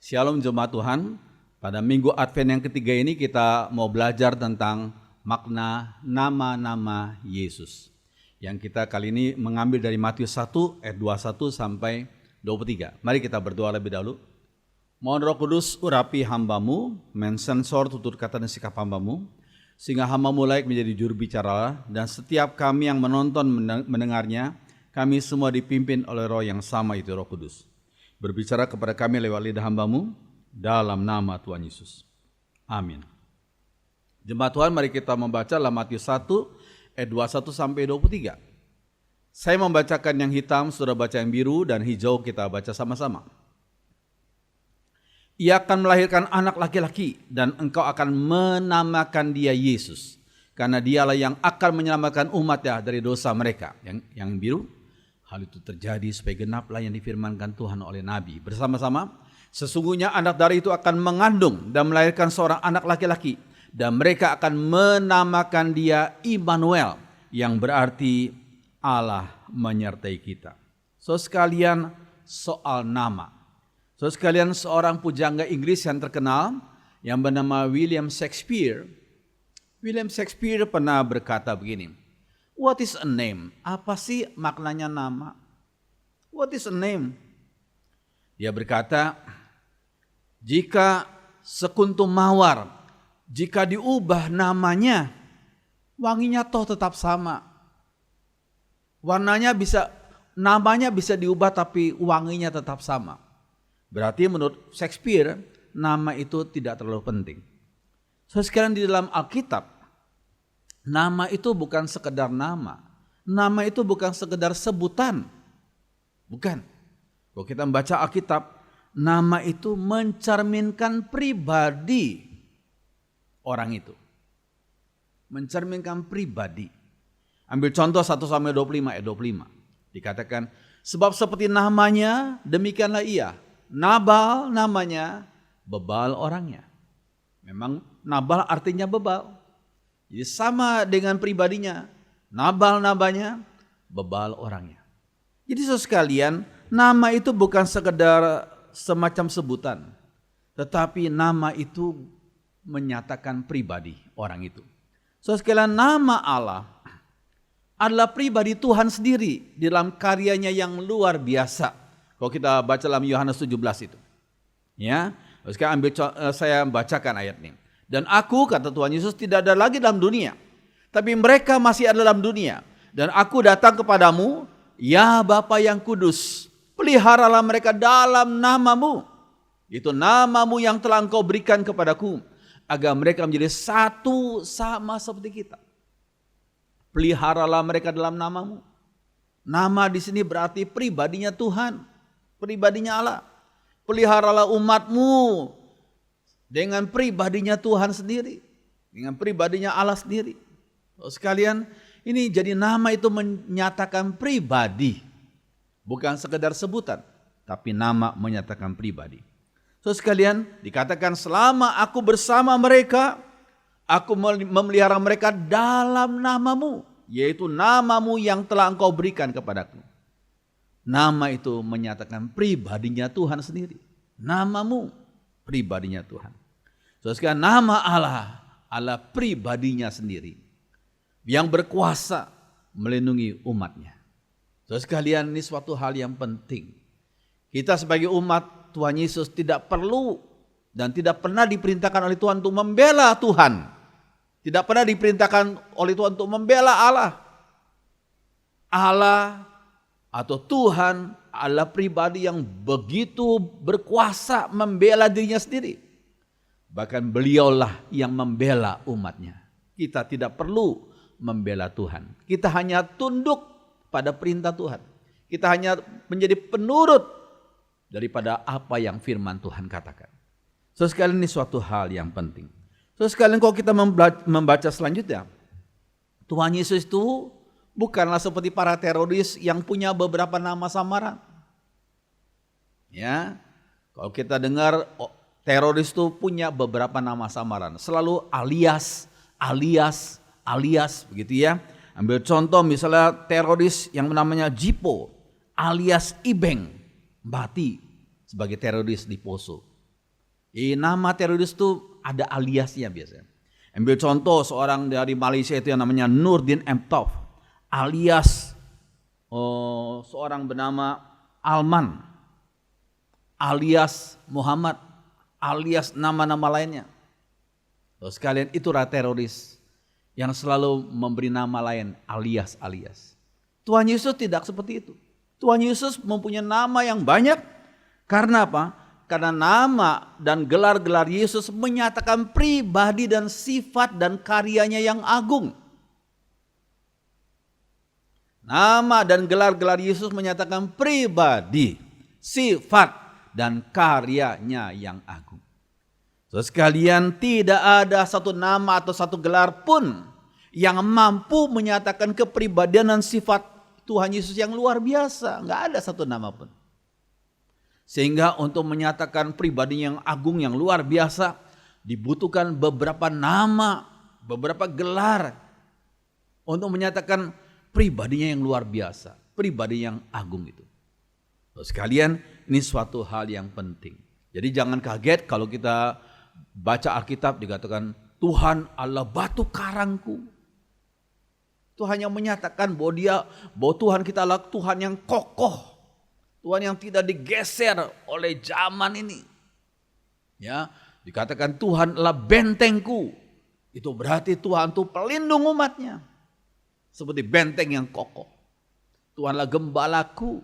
Shalom jemaat Tuhan, pada minggu Advent yang ketiga ini kita mau belajar tentang makna nama-nama Yesus. Yang kita kali ini mengambil dari Matius 1 ayat 21 sampai 23. Mari kita berdoa lebih dahulu. Mohon Roh Kudus urapi hambamu, mensensor tutur kata dan sikap hambamu, sehingga hambamu layak menjadi juru bicara, dan setiap kami yang menonton mendengarnya, kami semua dipimpin oleh Roh yang sama, itu Roh Kudus. Berbicara kepada kami lewat lidah hambamu, dalam nama Tuhan Yesus. Amin. Jemaat Tuhan, mari kita membaca dalam Matius 1 ayat 21 sampai 23. Saya membacakan yang hitam, saudara baca yang biru, dan hijau kita baca sama-sama. Ia akan melahirkan anak laki-laki, dan engkau akan menamakan dia Yesus, karena dialah yang akan menyelamatkan umatnya dari dosa mereka. Yang biru, hal itu terjadi supaya genaplah yang difirmankan Tuhan oleh Nabi. Bersama-sama, sesungguhnya anak darah itu akan mengandung dan melahirkan seorang anak laki-laki, dan mereka akan menamakan dia Immanuel, yang berarti Allah menyertai kita. So sekalian, soal nama. So sekalian, seorang pujangga Inggris yang terkenal yang bernama William Shakespeare pernah berkata begini, "What is a name?" Apa sih maknanya nama? What is a name? Dia berkata, jika sekuntum mawar, jika diubah namanya, wanginya toh tetap sama. Namanya bisa diubah tapi wanginya tetap sama. Berarti menurut Shakespeare, nama itu tidak terlalu penting. So sekarang di dalam Alkitab, nama itu bukan sekedar nama. Nama itu bukan sekedar sebutan. Bukan. Kalau kita membaca Alkitab, nama itu mencerminkan pribadi orang itu. Mencerminkan pribadi. Ambil contoh 1 Samuel 25 ayat 25. Dikatakan, sebab seperti namanya, demikianlah ia. Nabal namanya, bebal orangnya. Memang Nabal artinya bebal. Jadi sama dengan pribadinya, Nabal namanya, bebal orangnya. Jadi saudara sekalian, nama itu bukan sekedar semacam sebutan, tetapi nama itu menyatakan pribadi orang itu. Saudara sekalian, nama Allah adalah pribadi Tuhan sendiri di dalam karyanya yang luar biasa. Kalau kita baca dalam Yohanes 17 itu. Ya, sekarang saya bacakan ayat ini. Dan aku, kata Tuhan Yesus, tidak ada lagi dalam dunia, tapi mereka masih ada dalam dunia. Dan aku datang kepadamu, ya Bapa yang kudus, peliharalah mereka dalam namamu. Itu namamu yang telah engkau berikan kepadaku, agar mereka menjadi satu sama seperti kita. Peliharalah mereka dalam namamu. Nama di sini berarti pribadinya Tuhan, pribadinya Allah. Peliharalah umatmu dengan pribadinya Tuhan sendiri, dengan pribadinya Allah sendiri. Sekalian, ini jadi nama itu menyatakan pribadi, bukan sekedar sebutan, tapi nama menyatakan pribadi. So sekalian, dikatakan selama aku bersama mereka, aku memelihara mereka dalam namamu, yaitu namamu yang telah engkau berikan kepadaku. Nama itu menyatakan pribadinya Tuhan sendiri. Namamu, pribadinya Tuhan. Sekarang nama Allah pribadinya sendiri yang berkuasa melindungi umatnya. Sekalian, ini suatu hal yang penting. Kita sebagai umat Tuhan Yesus tidak perlu dan tidak pernah diperintahkan oleh Tuhan untuk membela Tuhan. Tidak pernah diperintahkan oleh Tuhan untuk membela Allah. Allah atau Tuhan adalah pribadi yang begitu berkuasa membela dirinya sendiri. Bahkan beliaulah yang membela umatnya. Kita tidak perlu membela Tuhan. Kita hanya tunduk pada perintah Tuhan. Kita hanya menjadi penurut daripada apa yang firman Tuhan katakan. So sekalian, ini suatu hal yang penting. So sekalian, kalau kita membaca selanjutnya, Tuhan Yesus itu bukanlah seperti para teroris yang punya beberapa nama samaran. Ya, kalau kita dengar teroris itu punya beberapa nama samaran, selalu alias begitu ya. Ambil contoh misalnya teroris yang namanya Jipo alias Ibeng mati sebagai teroris di Poso. Nama teroris itu ada aliasnya biasanya. Ambil contoh seorang dari Malaysia itu yang namanya Nurdin Emtof, alias seorang bernama Alman, alias Muhammad, alias nama-nama lainnya. Terus sekalian itu teroris yang selalu memberi nama lain, alias. Tuhan Yesus tidak seperti itu. Tuhan Yesus mempunyai nama yang banyak. Karena apa? Karena nama dan gelar-gelar Yesus menyatakan pribadi dan sifat dan karyanya yang agung. Nama dan gelar-gelar Yesus menyatakan pribadi, sifat, dan karyanya yang agung. Terus sekalian, tidak ada satu nama atau satu gelar pun yang mampu menyatakan kepribadian dan sifat Tuhan Yesus yang luar biasa. Enggak ada satu nama pun. Sehingga untuk menyatakan pribadi yang agung yang luar biasa dibutuhkan beberapa nama, beberapa gelar untuk menyatakan pribadinya yang luar biasa, pribadi yang agung itu. Terus sekalian, ini suatu hal yang penting. Jadi jangan kaget kalau kita baca Alkitab dikatakan Tuhan Allah batu karangku. Tuhan yang menyatakan bahwa Tuhan kita adalah Tuhan yang kokoh. Tuhan yang tidak digeser oleh zaman ini. Ya, dikatakan Tuhan adalah bentengku. Itu berarti Tuhan itu pelindung umatnya. Seperti benteng yang kokoh. Tuhan adalah gembalaku.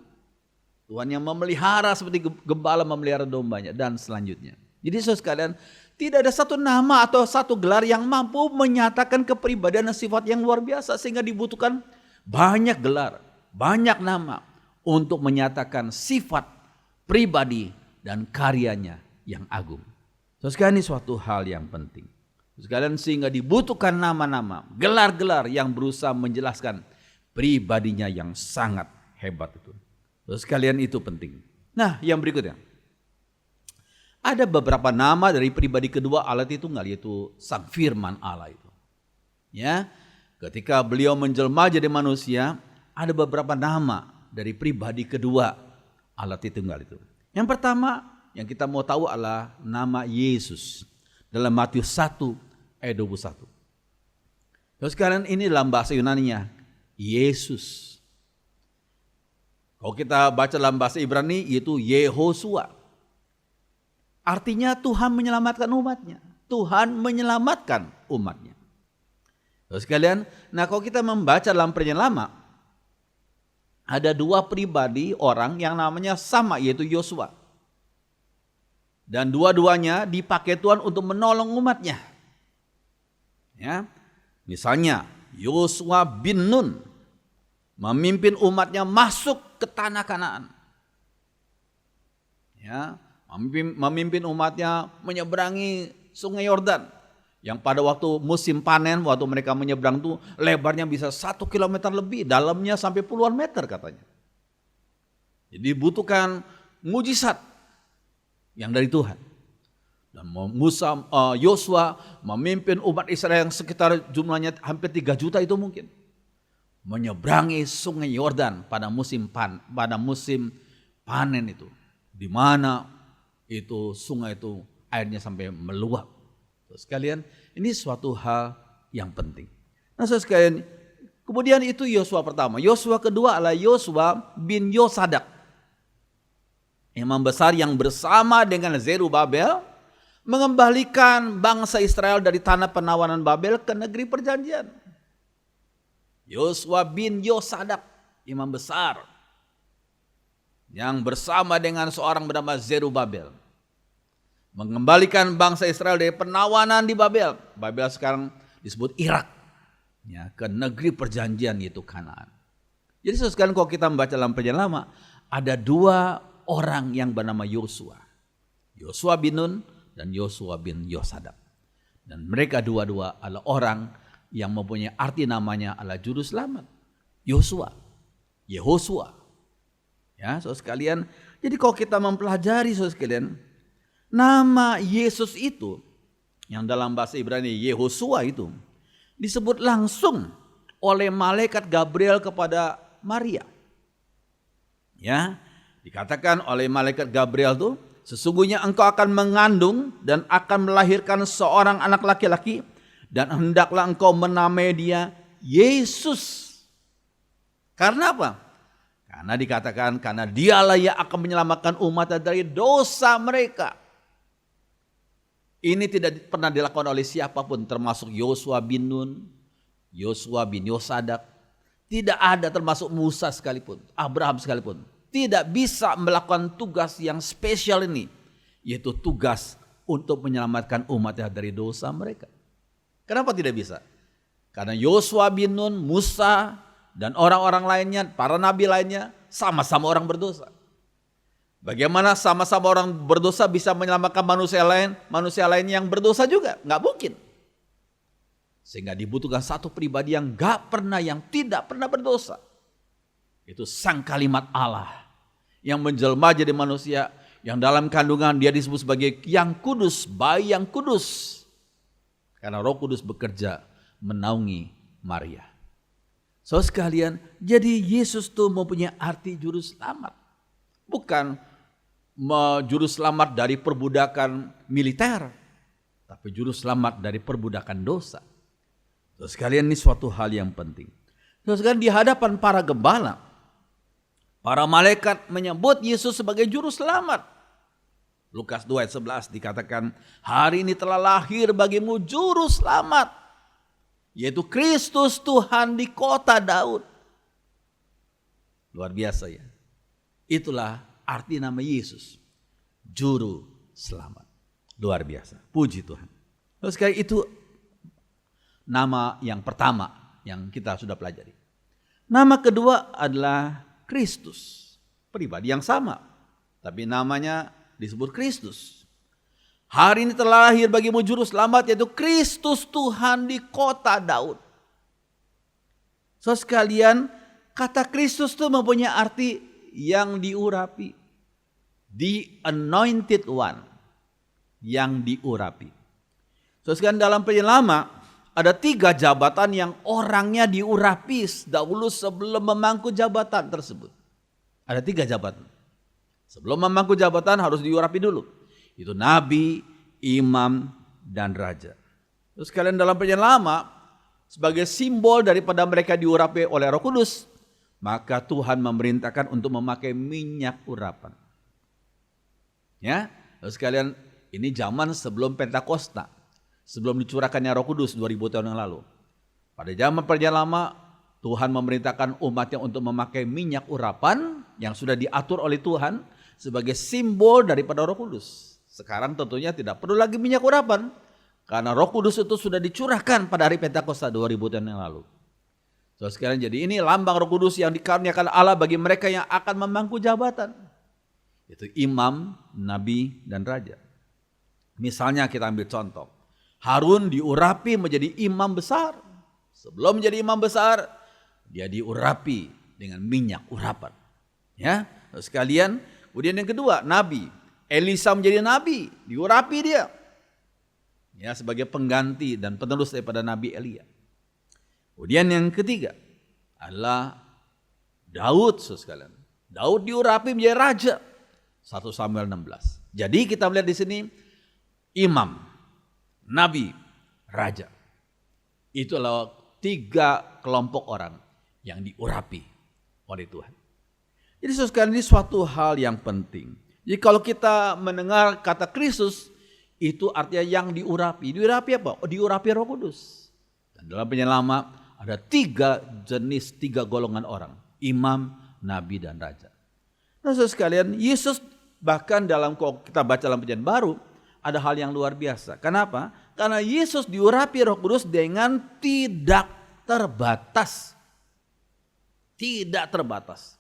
Tuhan yang memelihara seperti gembala memelihara dombanya dan selanjutnya. Jadi saudara sekalian, tidak ada satu nama atau satu gelar yang mampu menyatakan kepribadian dan sifat yang luar biasa. Sehingga dibutuhkan banyak gelar, banyak nama untuk menyatakan sifat, pribadi, dan karyanya yang agung. Saudara sekalian, ini suatu hal yang penting. Saudara sekalian, sehingga dibutuhkan nama-nama, gelar-gelar yang berusaha menjelaskan pribadinya yang sangat hebat itu. Saudara sekalian, itu penting. Nah, yang berikutnya. Ada beberapa nama dari pribadi kedua Allah Tritunggal, yaitu Sang Firman Allah itu. Ya, ketika beliau menjelma jadi manusia, ada beberapa nama dari pribadi kedua Allah Tritunggal itu. Yang pertama yang kita mau tahu adalah nama Yesus. Dalam Matius 1 ayat 21. Terus sekarang ini dalam bahasa Yunaninya Yesus. Kalau kita baca dalam bahasa Ibrani yaitu Yehosua. Artinya Tuhan menyelamatkan umatnya. Tuhan menyelamatkan umatnya. Terus sekalian, nah kalau kita membaca dalam Perjanjian Lama, ada dua pribadi orang yang namanya sama, yaitu Yosua. Dan dua-duanya dipakai Tuhan untuk menolong umatnya. Ya, misalnya Yosua bin Nun memimpin umatnya masuk ke tanah Kanaan. Ya, memimpin umatnya menyeberangi sungai Yordan. Yang pada waktu musim panen, waktu mereka menyeberang itu lebarnya bisa 1 kilometer lebih, dalamnya sampai puluhan meter katanya. Jadi dibutuhkan mujizat yang dari Tuhan. Dan Yosua memimpin umat Israel yang sekitar jumlahnya hampir 3 juta itu mungkin. Menyeberangi sungai Yordan pada musim panen itu. Di mana itu sungai itu airnya sampai meluap. Terus sekalian, ini suatu hal yang penting. Nah, saudara sekalian, kemudian itu Yosua pertama. Yosua kedua adalah Yosua bin Yosadak. Imam besar yang bersama dengan Zerubabel mengembalikan bangsa Israel dari tanah penawanan Babel ke negeri perjanjian. Yosua bin Yosadak, imam besar yang bersama dengan seorang bernama Zerubabel mengembalikan bangsa Israel dari penawanan di Babel. Babel sekarang disebut Irak. Ya, ke negeri perjanjian yaitu Kanaan. Jadi sekarang kalau kita membaca dalam Perjanjian Lama, ada dua orang yang bernama Yosua. Yosua bin Nun dan Yosua bin Yosadak. Dan mereka dua-dua adalah orang yang mempunyai arti namanya adalah juru selamat. Yosua, Yehosua. Ya, saudara sekalian, jadi kalau kita mempelajari saudara sekalian, nama Yesus itu yang dalam bahasa Ibrani Yehosua itu disebut langsung oleh malaikat Gabriel kepada Maria. Ya, dikatakan oleh malaikat Gabriel itu, sesungguhnya engkau akan mengandung dan akan melahirkan seorang anak laki-laki, dan hendaklah engkau menamai dia Yesus. Karena apa? Karena dikatakan karena dialah yang akan menyelamatkan umat dari dosa mereka. Ini tidak pernah dilakukan oleh siapapun, termasuk Yosua bin Nun, Yosua bin Yosadak. Tidak ada, termasuk Musa sekalipun, Abraham sekalipun, tidak bisa melakukan tugas yang spesial ini, yaitu tugas untuk menyelamatkan umatnya dari dosa mereka. Kenapa tidak bisa? Karena Yosua bin Nun, Musa, dan orang-orang lainnya, para nabi lainnya, sama-sama orang berdosa. Bagaimana sama-sama orang berdosa bisa menyelamatkan manusia lain yang berdosa juga? Nggak mungkin. Sehingga dibutuhkan satu pribadi yang tidak pernah berdosa. Itu sang kalimat Allah yang menjelma jadi manusia, yang dalam kandungan dia disebut sebagai yang kudus, bayi yang kudus. Karena Roh Kudus bekerja menaungi Maria. So sekalian, jadi Yesus tuh mempunyai arti juru selamat. Bukan juru selamat dari perbudakan militer, tapi juru selamat dari perbudakan dosa. So sekalian, ini suatu hal yang penting. So sekalian, di hadapan para gembala, para malaikat menyebut Yesus sebagai juru selamat. Lukas 2 ayat 11 dikatakan, hari ini telah lahir bagimu juru selamat, yaitu Kristus Tuhan di kota Daud. Luar biasa ya. Itulah arti nama Yesus, juru selamat. Luar biasa, puji Tuhan. Terus sekali itu nama yang pertama yang kita sudah pelajari. Nama kedua adalah Kristus, pribadi yang sama, tapi namanya disebut Kristus. Hari ini telah lahir bagimu juru selamat, yaitu Kristus Tuhan di kota Daud. So sekalian, kata Kristus itu mempunyai arti yang diurapi, the anointed one, yang diurapi. So sekalian, dalam Perjanjian Lama ada 3 jabatan yang orangnya diurapi dahulu sebelum memangku jabatan tersebut. Ada 3 jabatan. Sebelum memangku jabatan harus diurapi dulu. Itu nabi, imam, dan raja. Terus sekalian, dalam Perjanjian Lama sebagai simbol daripada mereka diurapi oleh Roh Kudus, maka Tuhan memerintahkan untuk memakai minyak urapan. Ya, terus sekalian, ini zaman sebelum Pentakosta, sebelum dicurahkannya Roh Kudus 2000 tahun yang lalu. Pada zaman Perjanjian Lama, Tuhan memerintahkan umatnya untuk memakai minyak urapan yang sudah diatur oleh Tuhan sebagai simbol daripada Roh Kudus. Sekarang tentunya tidak perlu lagi minyak urapan, karena Roh Kudus itu sudah dicurahkan pada hari Pentakosta 2000 tahun yang lalu. So sekarang, jadi ini lambang Roh Kudus yang dikaruniakan Allah bagi mereka yang akan memangku jabatan. Itu imam, nabi, dan raja. Misalnya kita ambil contoh, Harun diurapi menjadi imam besar. Sebelum menjadi imam besar, dia diurapi dengan minyak urapan. Ya, sekalian, kemudian yang kedua, nabi. Elisa menjadi nabi, diurapi dia. Ya, sebagai pengganti dan penerus daripada Nabi Elia. Kemudian yang ketiga adalah Daud, sekalian. Daud diurapi menjadi raja. 1 Samuel 16. Jadi kita melihat di sini imam, nabi, raja. Itulah 3 kelompok orang yang diurapi oleh Tuhan. Jadi sekalian, ini suatu hal yang penting. Jadi kalau kita mendengar kata Kristus, itu artinya yang diurapi. Diurapi apa? Oh, diurapi Roh Kudus. Dan dalam Perjanjian Lama ada 3 jenis, 3 golongan orang. Imam, nabi, dan raja. Nah, saudara sekalian, Yesus bahkan kalau kita baca dalam Perjanjian Baru, ada hal yang luar biasa. Kenapa? Karena Yesus diurapi Roh Kudus dengan tidak terbatas. Tidak terbatas.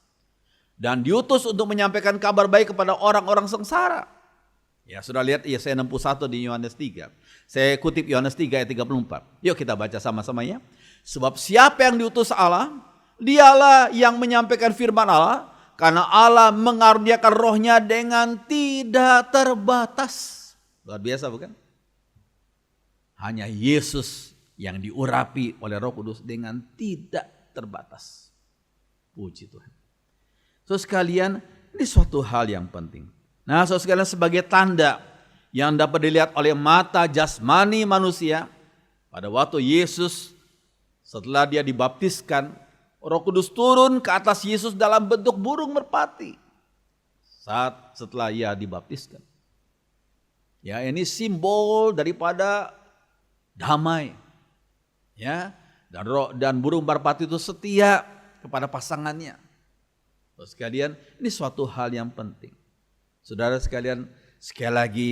Dan diutus untuk menyampaikan kabar baik kepada orang-orang sengsara. Ya, sudah lihat Yesaya 61 di Yohanes 3. Saya kutip Yohanes 3 ayat 34. Yuk kita baca sama-sama ya. Sebab siapa yang diutus Allah, dialah yang menyampaikan firman Allah, karena Allah mengaruniakan rohnya dengan tidak terbatas. Luar biasa bukan? Hanya Yesus yang diurapi oleh Roh Kudus dengan tidak terbatas. Puji Tuhan. So sekalian, ini suatu hal yang penting. Nah, saudara sekalian, sebagai tanda yang dapat dilihat oleh mata jasmani manusia, pada waktu Yesus setelah dia dibaptiskan, Roh Kudus turun ke atas Yesus dalam bentuk burung merpati setelah ia dibaptiskan. Ya, ini simbol daripada damai. Ya, dan burung merpati itu setia kepada pasangannya. Saudara sekalian, ini suatu hal yang penting. Saudara sekalian, sekali lagi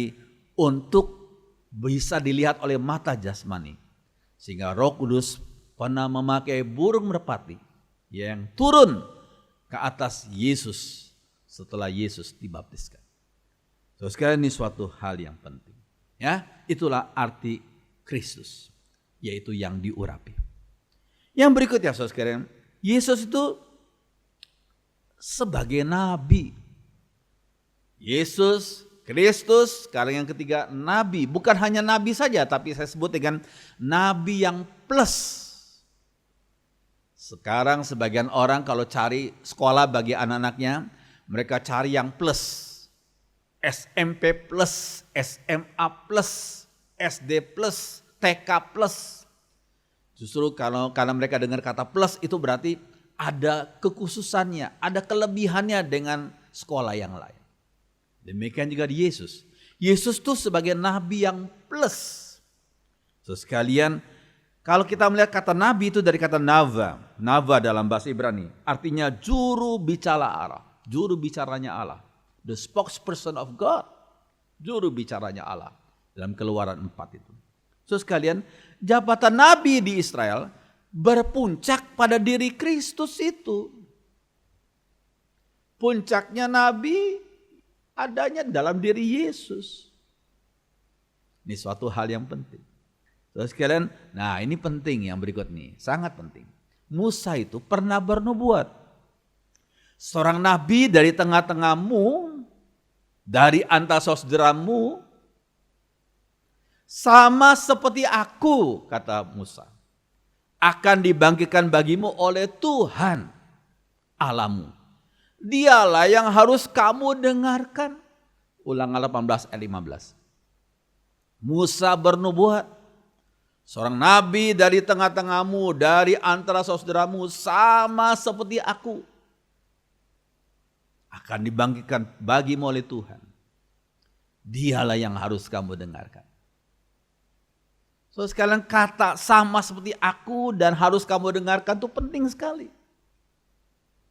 untuk bisa dilihat oleh mata jasmani, sehingga Roh Kudus pernah memakai burung merpati yang turun ke atas Yesus setelah Yesus dibaptiskan. Saudara sekalian, ini suatu hal yang penting. Ya, itulah arti Kristus, yaitu yang diurapi. Yang berikutnya, saudara sekalian, Yesus itu sebagai nabi. Yesus Kristus, sekarang yang ketiga, nabi. Bukan hanya nabi saja, tapi saya sebut dengan nabi yang plus. Sekarang sebagian orang kalau cari sekolah bagi anak-anaknya, mereka cari yang plus. SMP plus, SMA plus, SD plus, TK plus. Justru karena mereka dengar kata plus, itu berarti ada kekhususannya, ada kelebihannya dengan sekolah yang lain. Demikian juga di Yesus. Yesus itu sebagai nabi yang plus. So, sekalian, kalau kita melihat kata nabi itu dari kata nava. Nava dalam bahasa Ibrani artinya juru bicara Allah. Juru bicaranya Allah. The spokesperson of God. Juru bicaranya Allah. Dalam Keluaran 4 itu. So, sekalian, jabatan nabi di Israel berpuncak pada diri Kristus itu. Puncaknya nabi adanya dalam diri Yesus. Ini suatu hal yang penting. Terus sekalian, nah ini penting yang berikut nih, sangat penting. Musa itu pernah bernubuat. Seorang nabi dari tengah-tengahmu, dari antara saudaramu, sama seperti aku, kata Musa, akan dibangkitkan bagimu oleh Tuhan Allahmu. Dialah yang harus kamu dengarkan. Ulangan 18 ayat 15. Musa bernubuat. Seorang nabi dari tengah-tengahmu, dari antara saudaramu, sama seperti aku, akan dibangkitkan bagimu oleh Tuhan. Dialah yang harus kamu dengarkan. So, sekalian, kata sama seperti aku dan harus kamu dengarkan itu penting sekali.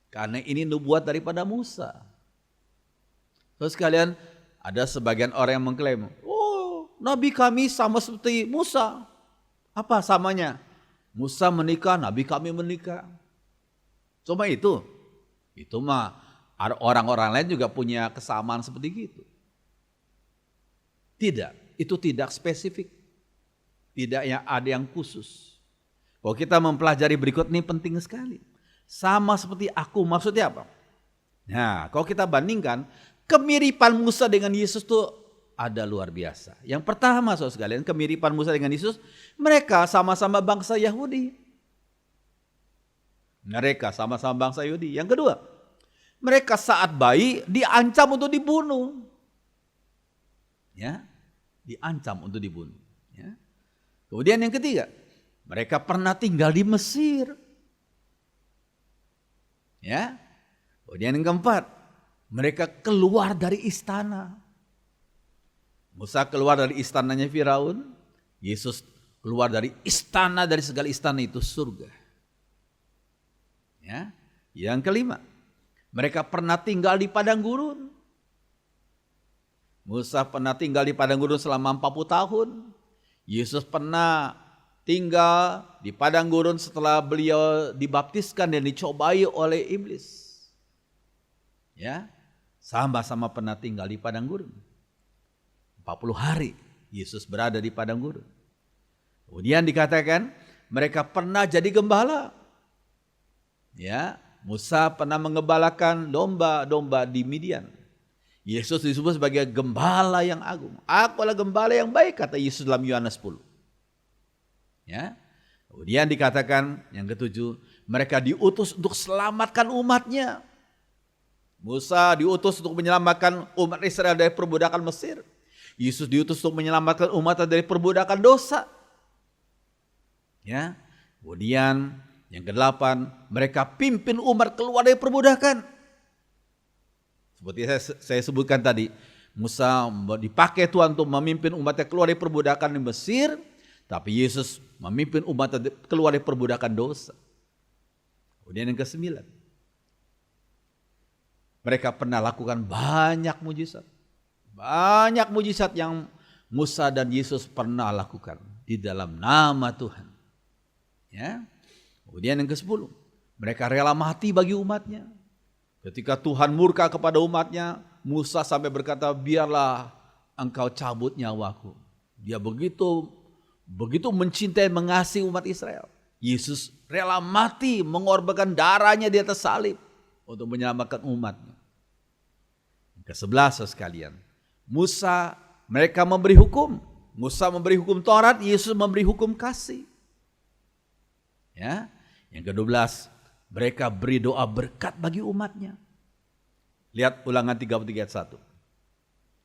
Karena ini nubuat daripada Musa. So, sekalian, ada sebagian orang yang mengklaim, oh, nabi kami sama seperti Musa. Apa samanya? Musa menikah, nabi kami menikah. Cuma itu mah orang-orang lain juga punya kesamaan seperti itu. Tidak, itu tidak spesifik. Tidak yang ada yang khusus. Kalau kita mempelajari berikut ini penting sekali. Sama seperti aku, maksudnya apa? Nah, kalau kita bandingkan, kemiripan Musa dengan Yesus itu ada luar biasa. Yang pertama, saudara sekalian, kemiripan Musa dengan Yesus, mereka sama-sama bangsa Yahudi. Mereka sama-sama bangsa Yahudi. Yang kedua, mereka saat bayi diancam untuk dibunuh. Ya, diancam untuk dibunuh. Ya. Kemudian yang ketiga, mereka pernah tinggal di Mesir. Ya. Kemudian yang keempat, mereka keluar dari istana. Musa keluar dari istananya Firaun, Yesus keluar dari istana, dari segala istana itu surga. Ya. Yang kelima, mereka pernah tinggal di padang gurun. Musa pernah tinggal di padang gurun selama 40 tahun. Yesus pernah tinggal di padang gurun setelah beliau dibaptiskan dan dicobai oleh iblis. Ya, sama-sama pernah tinggal di padang gurun. 40 hari Yesus berada di padang gurun. Kemudian dikatakan mereka pernah jadi gembala. Ya, Musa pernah mengembalakan domba-domba di Midian. Yesus disebut sebagai gembala yang agung. Aku adalah gembala yang baik, kata Yesus dalam Yohanes 10. Ya. Kemudian dikatakan yang ketujuh, mereka diutus untuk selamatkan umatnya. Musa diutus untuk menyelamatkan umat Israel dari perbudakan Mesir. Yesus diutus untuk menyelamatkan umat dari perbudakan dosa. Ya. Kemudian yang ke-8, mereka pimpin umat keluar dari perbudakan. Seperti saya sebutkan tadi, Musa dipakai Tuhan untuk memimpin umatnya keluar dari perbudakan di Mesir, tapi Yesus memimpin umat keluar dari perbudakan dosa. Kemudian yang ke-9, mereka pernah lakukan banyak mujizat. Banyak mujizat yang Musa dan Yesus pernah lakukan di dalam nama Tuhan. Ya. Kemudian yang ke-10, mereka rela mati bagi umatnya. Ketika Tuhan murka kepada umatnya, Musa sampai berkata, biarlah engkau cabut nyawaku. Dia begitu mencintai, mengasihi umat Israel. Yesus rela mati, mengorbankan darahnya di atas salib untuk menyelamatkan umatnya. Ke-11 sekalian, mereka memberi hukum. Musa memberi hukum Taurat, Yesus memberi hukum kasih. Ya. Yang ke-12, mereka beri doa berkat bagi umatnya. Lihat Ulangan 33 ayat 1.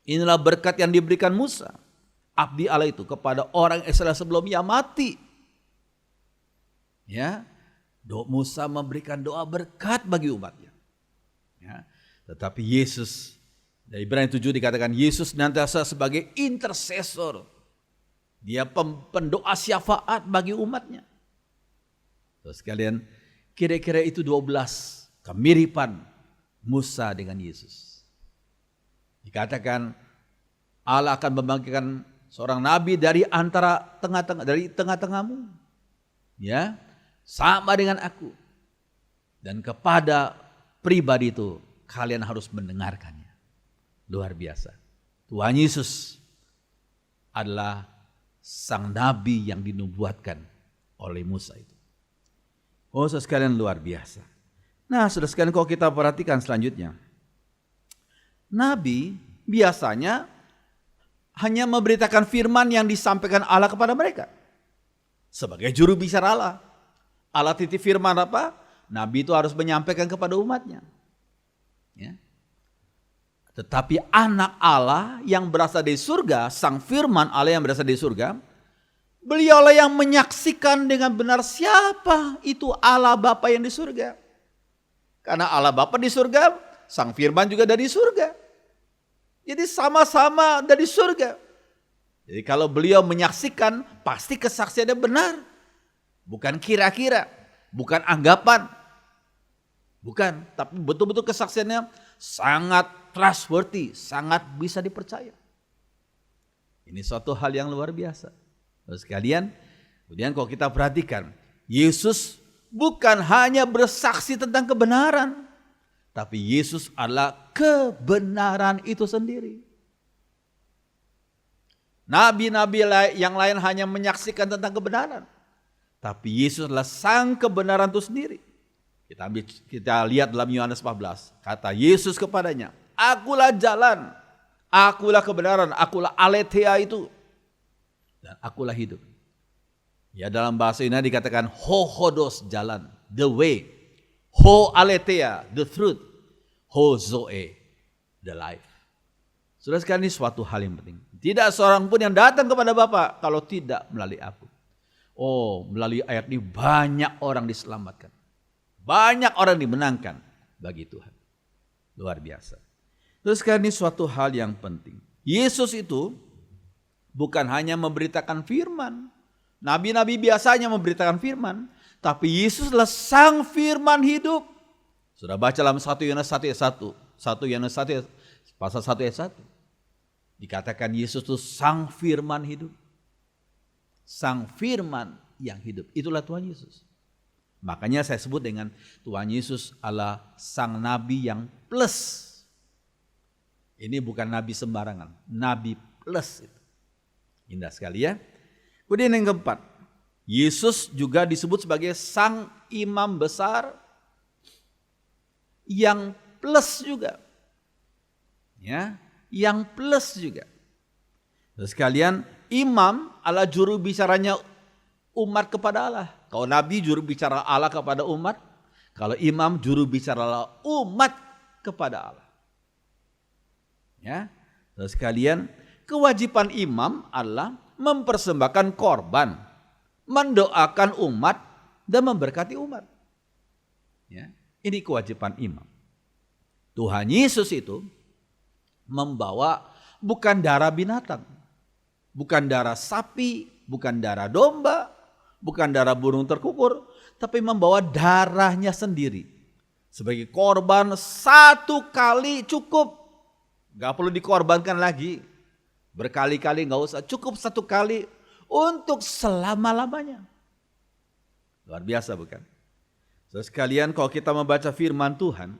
Inilah berkat yang diberikan Musa, abdi Allah itu, kepada orang Israel sebelum ia mati. Ya, Musa memberikan doa berkat bagi umatnya. Ya, tetapi Yesus, dari Ibrani 7 dikatakan Yesus senantiasa sebagai intercessor. Dia pendoa syafaat bagi umatnya. Terus sekalian, kira-kira itu 12 kemiripan Musa dengan Yesus. Dikatakan Allah akan membangkitkan seorang nabi dari tengah-tengahmu. Ya, sama dengan aku. Dan kepada pribadi itu kalian harus mendengarkannya. Luar biasa. Tuhan Yesus adalah sang nabi yang dinubuatkan oleh Musa itu. Oh, saudara sekalian, luar biasa. Nah, saudara sekalian, kalau kita perhatikan selanjutnya, nabi biasanya hanya memberitakan firman yang disampaikan Allah kepada mereka. Sebagai juru bicara Allah. Allah titip firman apa? Nabi itu harus menyampaikan kepada umatnya. Ya. Tetapi anak Allah yang berasal dari surga, sang firman Allah yang berasal dari surga, beliaulah yang menyaksikan dengan benar siapa itu Allah Bapa yang di surga. Karena Allah Bapa di surga, sang firman juga dari surga. Jadi sama-sama dari surga. Jadi kalau beliau menyaksikan, pasti kesaksiannya benar. Bukan kira-kira, bukan anggapan. Bukan, tapi betul-betul kesaksiannya sangat trustworthy, sangat bisa dipercaya. Ini suatu hal yang luar biasa. Terus sekalian, kemudian kalau kita perhatikan, Yesus bukan hanya bersaksi tentang kebenaran, tapi Yesus adalah kebenaran itu sendiri. Nabi-nabi yang lain hanya menyaksikan tentang kebenaran, tapi Yesus adalah sang kebenaran itu sendiri. Kita lihat dalam Yohanes 14, kata Yesus kepadanya, akulah jalan, akulah kebenaran, akulah aletheia itu. Dan akulah hidup. Ya, dalam bahasa Yunani dikatakan hohodos, jalan, the way. Ho aletheia, the truth. Ho zoe, the life. Saudara sekalian, ini suatu hal yang penting. Tidak seorang pun yang datang kepada Bapa kalau tidak melalui aku. Oh, melalui ayat ini banyak orang diselamatkan. Banyak orang dimenangkan bagi Tuhan. Luar biasa. Terus sekarang ini suatu hal yang penting. Yesus itu bukan hanya memberitakan firman. Nabi-nabi biasanya memberitakan firman. Tapi Yesus adalah sang firman hidup. Sudah baca dalam 1 Yohanes 1 ayat 1. 1 Yohanes 1 pasal 1 ayat 1. Dikatakan Yesus itu sang firman hidup. Sang firman yang hidup. Itulah Tuhan Yesus. Makanya saya sebut dengan Tuhan Yesus adalah sang nabi yang plus. Ini bukan nabi sembarangan. Nabi plus itu. Indah sekali ya. Kemudian yang keempat, Yesus juga disebut sebagai sang imam besar yang plus juga. Ya, yang plus juga. Terus sekalian, imam adalah juru bicaranya umat kepada Allah. Kalau nabi juru bicara Allah kepada umat, kalau imam juru bicara umat kepada Allah. Ya, terus sekalian, kewajiban imam adalah mempersembahkan korban, mendoakan umat dan memberkati umat. Ya, ini kewajiban imam. Tuhan Yesus itu membawa bukan darah binatang, bukan darah sapi, bukan darah domba, bukan darah burung terkukur, tapi membawa darahnya sendiri. Sebagai korban satu kali cukup. Gak perlu dikorbankan lagi. Berkali-kali gak usah. Cukup satu kali untuk selama-lamanya. Luar biasa bukan? So, sekalian kalau kita membaca firman Tuhan,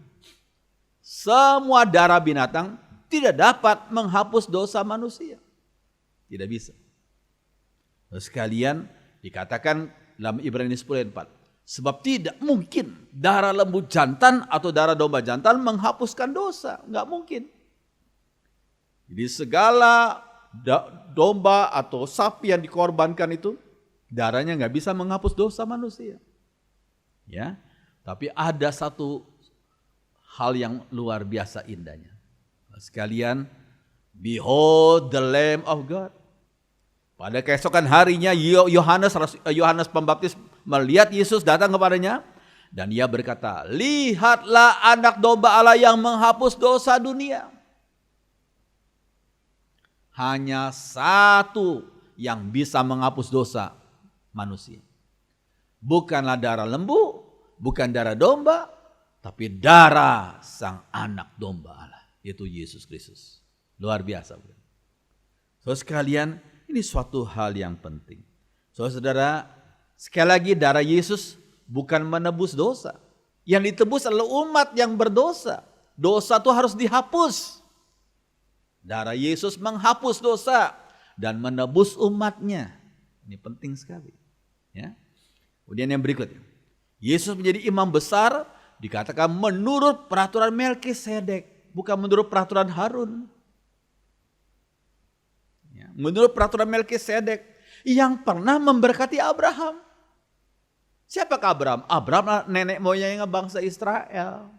semua darah binatang tidak dapat menghapus dosa manusia. Tidak bisa. So, sekalian dikatakan dalam Ibrani 10 ayat 4. Sebab tidak mungkin darah lembu jantan atau darah domba jantan menghapuskan dosa. Enggak mungkin. Jadi segala domba atau sapi yang dikorbankan itu darahnya enggak bisa menghapus dosa manusia. Ya, tapi ada satu hal yang luar biasa indahnya. Sekalian, behold the Lamb of God. Pada keesokan harinya Yohanes Pembaptis melihat Yesus datang kepadanya dan ia berkata, lihatlah anak domba Allah yang menghapus dosa dunia. Hanya satu yang bisa menghapus dosa manusia. Bukanlah darah lembu, bukan darah domba, tapi darah sang anak domba Allah, yaitu Yesus Kristus. Luar biasa. So sekalian, ini suatu hal yang penting. So saudara, sekali lagi darah Yesus bukan menebus dosa. Yang ditebus adalah umat yang berdosa. Dosa itu harus dihapus. Darah Yesus menghapus dosa dan menebus umatnya. Ini penting sekali. Ya. Kemudian yang berikutnya. Yesus menjadi imam besar dikatakan menurut peraturan Melkisedek, bukan menurut peraturan Harun. Ya, menurut peraturan Melkisedek yang pernah memberkati Abraham. Siapakah Abraham? Abraham nenek moyangnya bangsa Israel.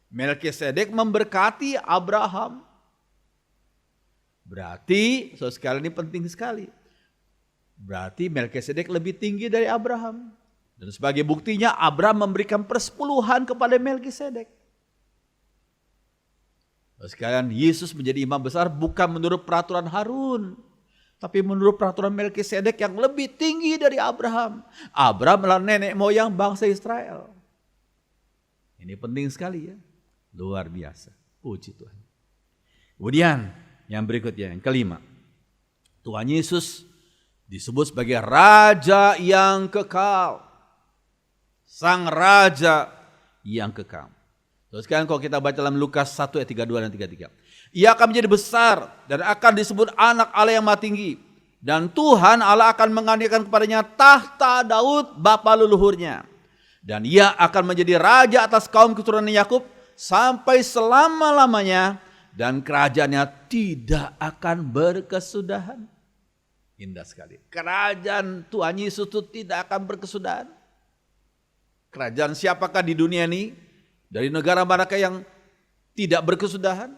Melkisedek memberkati Abraham. Berarti, sekali ini penting sekali. Berarti Melkisedek lebih tinggi dari Abraham. Dan sebagai buktinya Abraham memberikan persepuluhan kepada Melkisedek. Sekalian Yesus menjadi imam besar bukan menurut peraturan Harun. Tapi menurut peraturan Melkisedek yang lebih tinggi dari Abraham. Abraham adalah nenek moyang bangsa Israel. Ini penting sekali ya. Luar biasa. Puji Tuhan. Kemudian yang berikutnya, yang kelima. Tuhan Yesus disebut sebagai Raja yang kekal. Sang Raja yang kekal. Terus sekarang kalau kita baca dalam Lukas 1 ayat 32 dan 33. Ia akan menjadi besar dan akan disebut anak Allah yang maha tinggi. Dan Tuhan Allah akan mengaruniakan kepadanya tahta Daud bapa leluhurnya. Dan ia akan menjadi raja atas kaum keturunan Yakub sampai selama-lamanya. Dan kerajaannya tidak akan berkesudahan. Indah sekali. Kerajaan Tuhan Yesus itu tidak akan berkesudahan. Kerajaan siapakah di dunia ini? Dari negara manakah yang tidak berkesudahan?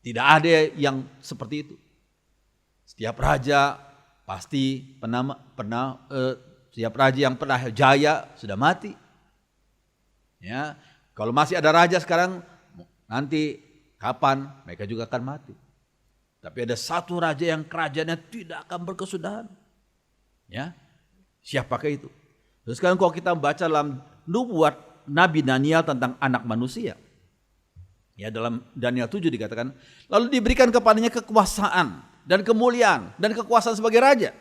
Tidak ada yang seperti itu. Setiap raja pasti setiap raja yang pernah jaya sudah mati. Ya, kalau masih ada raja sekarang, nanti kapan mereka juga akan mati. Tapi ada satu raja yang kerajaannya tidak akan berkesudahan. Ya, siapakah itu? Terus sekarang kalau kita baca dalam nubuat Nabi Daniel tentang anak manusia. Ya, dalam Daniel 7 dikatakan, lalu diberikan kepadanya kekuasaan dan kemuliaan dan kekuasaan sebagai raja.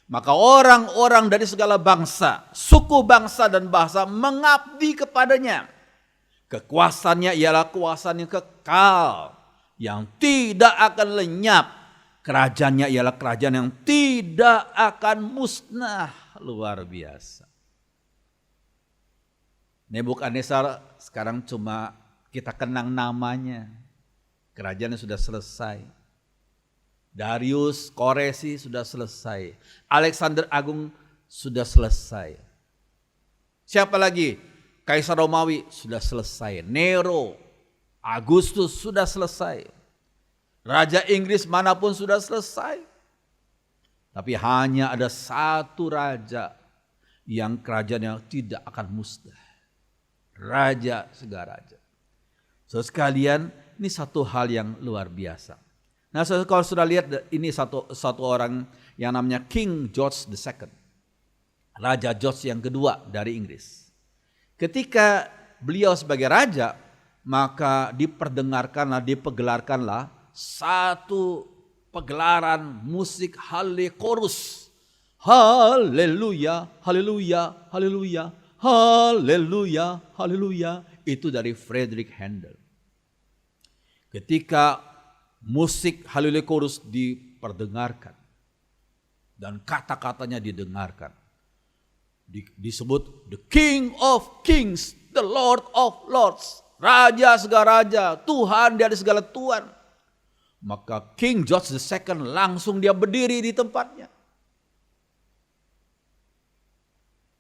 Maka orang-orang dari segala bangsa, suku bangsa dan bahasa mengabdi kepadanya. Kekuasaannya ialah kekuasaan yang kekal, yang tidak akan lenyap. Kerajaannya ialah kerajaan yang tidak akan musnah. Luar biasa. Nebukadnezar sekarang cuma kita kenang namanya. Kerajaannya sudah selesai. Darius Koresi sudah selesai. Alexander Agung sudah selesai. Siapa lagi? Kaisar Romawi sudah selesai. Nero, Agustus sudah selesai. Raja Inggris manapun sudah selesai. Tapi hanya ada satu raja yang kerajaannya tidak akan musnah. Raja segala raja. So sekalian, ini satu hal yang luar biasa. Nah, kalau sudah lihat ini satu orang yang namanya King George II. Raja George yang kedua dari Inggris. Ketika beliau sebagai raja, maka dipergelarkanlah satu pegelaran musik Halekorus. Haleluya, haleluya, haleluya, haleluya, haleluya. Itu dari Friedrich Handel. Ketika musik Halekorus diperdengarkan dan kata-katanya didengarkan, disebut the King of Kings, the Lord of Lords, Raja segala raja, Tuhan dari segala Tuhan. Maka King George II langsung dia berdiri di tempatnya.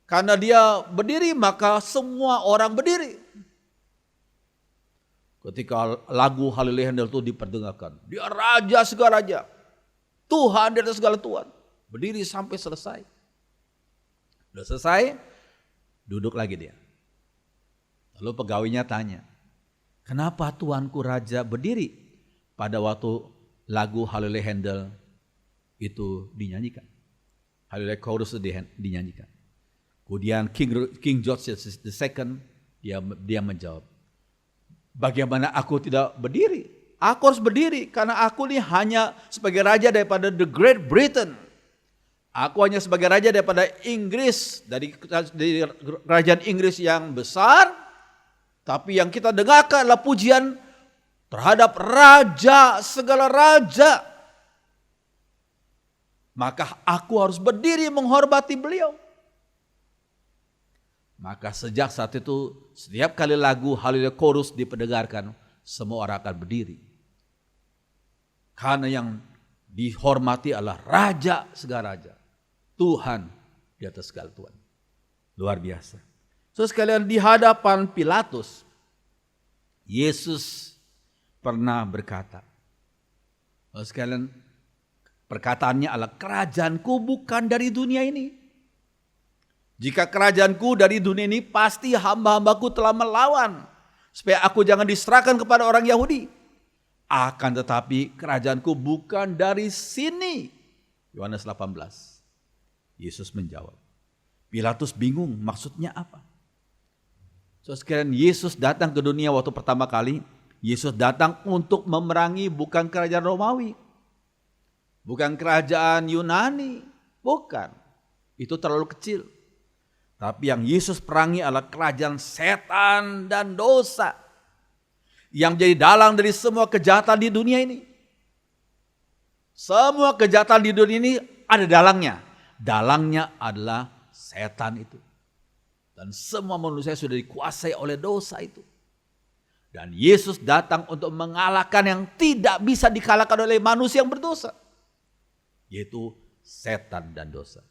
Karena dia berdiri, maka semua orang berdiri. Ketika lagu Haleluya Handel itu diperdengarkan, dia raja segala raja, Tuhan dari segala Tuhan, berdiri sampai selesai. Sudah selesai, duduk lagi dia. Lalu pegawainya tanya, kenapa tuanku raja berdiri pada waktu lagu Haleluya Handel itu dinyanyikan? Haleluya Chorus dinyanyikan. Kemudian King George II dia menjawab, bagaimana aku tidak berdiri? Aku harus berdiri karena aku ini hanya sebagai raja daripada the Great Britain. Aku hanya sebagai raja daripada Inggris, dari kerajaan Inggris yang besar. Tapi yang kita dengarkan adalah pujian terhadap raja, segala raja. Maka aku harus berdiri menghormati beliau. Maka sejak saat itu, setiap kali lagu Haleluya Chorus diperdengarkan, semua orang akan berdiri. Karena yang dihormati adalah raja segala raja. Tuhan di atas segala Tuhan. Luar biasa. So sekalian, di hadapan Pilatus, Yesus pernah berkata, so sekalian, perkataannya adalah kerajaanku bukan dari dunia ini. Jika kerajaanku dari dunia ini, pasti hamba-hambaku telah melawan supaya aku jangan diserahkan kepada orang Yahudi. Akan tetapi kerajaanku bukan dari sini. Yohanes 18. Yesus menjawab. Pilatus bingung maksudnya apa. So sekalian, Yesus datang ke dunia waktu pertama kali. Yesus datang untuk memerangi bukan kerajaan Romawi. Bukan kerajaan Yunani. Bukan. Itu terlalu kecil. Tapi yang Yesus perangi adalah kerajaan setan dan dosa. Yang menjadi dalang dari semua kejahatan di dunia ini. Semua kejahatan di dunia ini ada dalangnya. Dalangnya adalah setan itu. Dan semua manusia sudah dikuasai oleh dosa itu. Dan Yesus datang untuk mengalahkan yang tidak bisa dikalahkan oleh manusia yang berdosa. Yaitu setan dan dosa.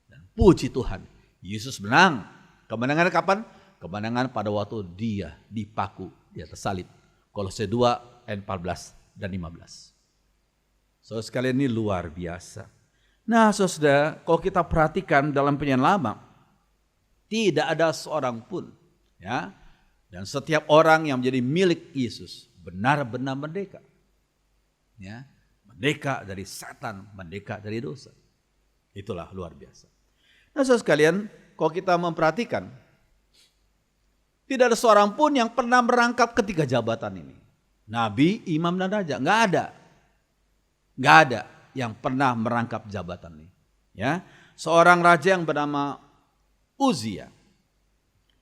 Dan puji Tuhan, Yesus menang. Kemenangan kapan? Kemenangan pada waktu dia dipaku di atas salib. Kolose 2 ayat 14 dan 15. So sekalian, ini luar biasa. Nah saudara, kalau kita perhatikan dalam penyanyian lama, tidak ada seorang pun, ya, dan setiap orang yang menjadi milik Yesus benar-benar merdeka, ya, merdeka dari setan, merdeka dari dosa. Itulah luar biasa. Nah saudara sekalian, kalau kita memperhatikan, tidak ada seorang pun yang pernah merangkap ketiga jabatan ini. Nabi, imam, dan raja, nggak ada, nggak ada yang pernah merangkap jabatan ini. Ya, seorang raja yang bernama Uzia.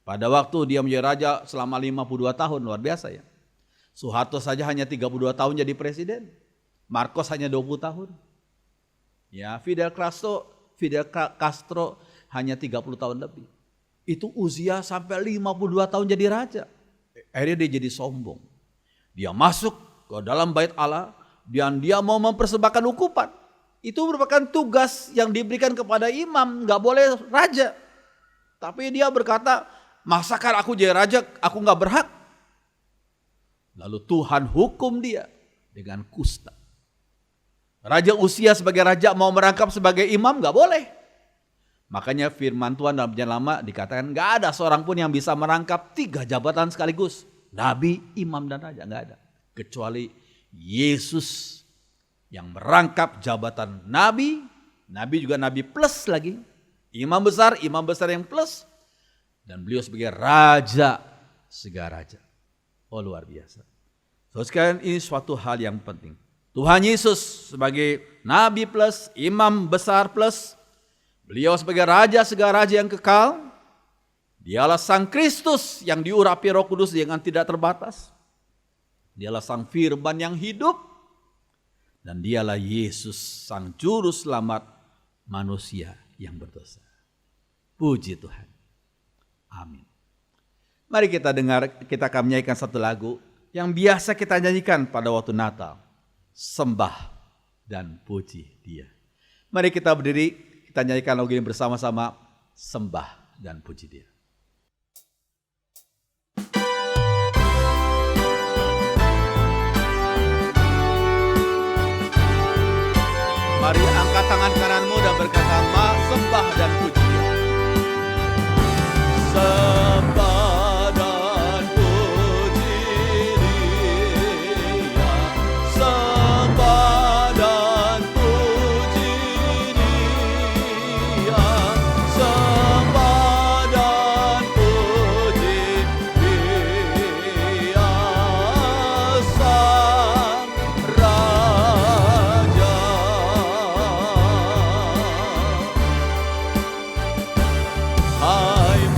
Pada waktu dia menjadi raja selama 52 tahun, luar biasa ya. Soeharto saja hanya 32 tahun jadi presiden. Marcos hanya 20 tahun. Ya, Fidel Castro hanya 30 tahun lebih. Itu Uzia sampai 52 tahun jadi raja. Akhirnya dia jadi sombong. Dia masuk ke dalam bait Allah dan dia mau mempersembahkan ukupan. Itu merupakan tugas yang diberikan kepada imam, nggak boleh raja. Tapi dia berkata, Masakan aku jadi raja, aku gak berhak? Lalu Tuhan hukum dia dengan kusta. Raja Uzia sebagai raja mau merangkap sebagai imam gak boleh. Makanya firman Tuhan dalam Perjanjian Lama dikatakan gak ada seorang pun yang bisa merangkap 3 jabatan sekaligus. Nabi, imam, dan raja, gak ada. Kecuali Yesus yang merangkap jabatan nabi, nabi juga nabi plus lagi. Imam besar yang plus. Dan beliau sebagai raja segala raja. Oh, luar biasa. So sekalian, ini suatu hal yang penting. Tuhan Yesus sebagai nabi plus, imam besar plus. Beliau sebagai raja segala raja yang kekal. Dialah Sang Kristus yang diurapi Roh Kudus dengan tidak terbatas. Dialah Sang Firman yang hidup. Dan dialah Yesus Sang Juru Selamat manusia yang berdosa. Puji Tuhan. Amin. Mari kita dengar, kita akan menyanyikan satu lagu yang biasa kita nyanyikan pada waktu Natal. Sembah dan puji Dia. Mari kita berdiri, kita nyanyikan lagu ini bersama-sama. Sembah dan puji Dia. Mari angkat tangan kananmu dan berkata, sembah dan puji Dia. Sembah dan puji Dia. Sembah dan puji Dia. Sembah dan puji Dia. Sang Raja. Hai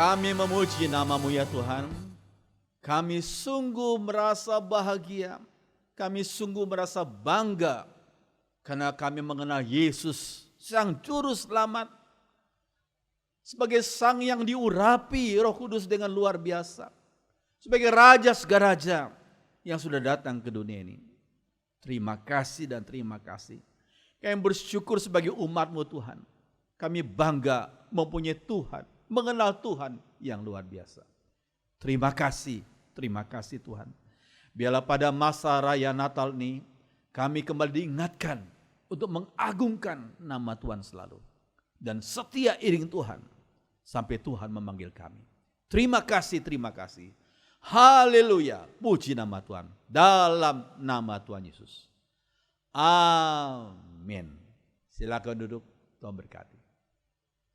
Kami memuji nama-Mu ya Tuhan. Kami sungguh merasa bahagia. Kami sungguh merasa bangga. Karena kami mengenal Yesus, Sang Juru Selamat. Sebagai Sang yang diurapi Roh Kudus dengan luar biasa. Sebagai Raja segala raja yang sudah datang ke dunia ini. Terima kasih dan terima kasih. Kami bersyukur sebagai umat-Mu Tuhan. Kami bangga mempunyai Tuhan, mengenal Tuhan yang luar biasa. Terima kasih Tuhan. Biarlah pada masa raya Natal ini, kami kembali diingatkan untuk mengagungkan nama Tuhan selalu. Dan setia iring Tuhan, sampai Tuhan memanggil kami. Terima kasih. Haleluya, puji nama Tuhan. Dalam nama Tuhan Yesus. Amin. Silakan duduk, Tuhan berkati.